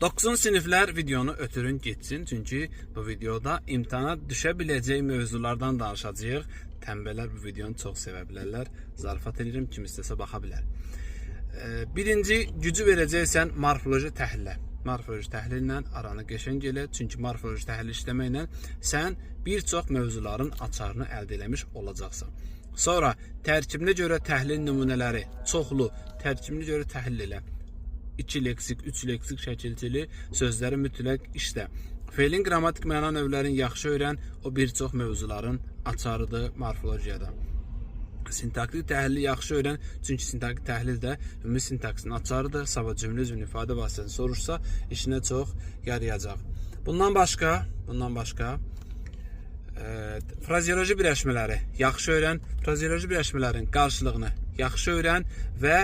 9 siniflər videonu ötürün getsin. Çünki bu videoda imtahana düşə biləcək mövzulardan danışacağıq. Tənbəllər bu videonu çox sevə bilərlər. Zarafat edirəm, kim istəsə baxa bilər. Birinci gücü verəcəksən morfoloji təhlillə. Morfoloji təhlillə aranı qəşəng elə. Çünki morfoloji təhlil işləməklə sən bir çox mövzuların açarını əldə eləmiş olacaqsan. Sonra tərkibinə görə təhlil nümunələri çoxlu, tərkibinə görə təhlil elə. 2 leksik, 3 leksik şəkilçili sözləri mütləq işlə. Feilin qrammatik məna növlərini yaxşı öyrən, o bir çox mövzuların açarıdır morfologiyada. Sintaktik təhlili yaxşı öyrən, çünki sintaktik təhlil də ümumi sintaksin açarıdır. Sabah cümlə üzvünün ifadə vasitəsini soruşsa, işinə çox yarayacaq. Bundan başqa frazeoloji birləşmələri yaxşı öyrən, frazeoloji birləşmələrin qarşılığını yaxşı öyrən və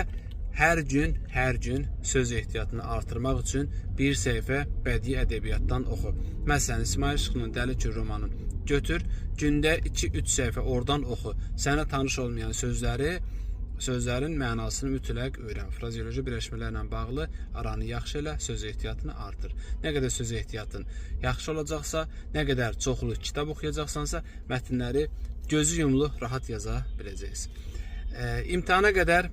hər gün söz ehtiyatını artırmaq üçün bir səhifə bədii ədəbiyyatdan oxu. Məsələn, İsmail Şıxlının Dəli Kür romanını götür, gündə 2-3 səhifə oradan oxu. Sənə tanış olmayan sözlərin mənasını mütləq öyrən. Frazeoloji birləşmələrlə bağlı aranı yaxşı elə, söz ehtiyatını artır. Nə qədər söz ehtiyatın yaxşı olacaqsa, nə qədər çoxlu kitab oxuyacaqsansa, mətnləri gözü yumulu rahat yaza biləcəksən. İmtahana qədər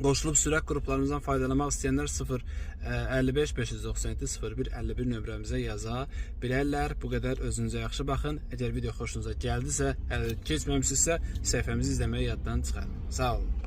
qoşulub sürət qruplarımızdan faydalanmaq istəyənlər 055 597 01 51 nömrəmizə yaza bilərlər. Bu qədər özünüzə yaxşı baxın. Əgər video xoşunuza gəldisə, keçməmişsinizsə, səhifəmizi izləməyi yaddan çıxarın. Sağ olun.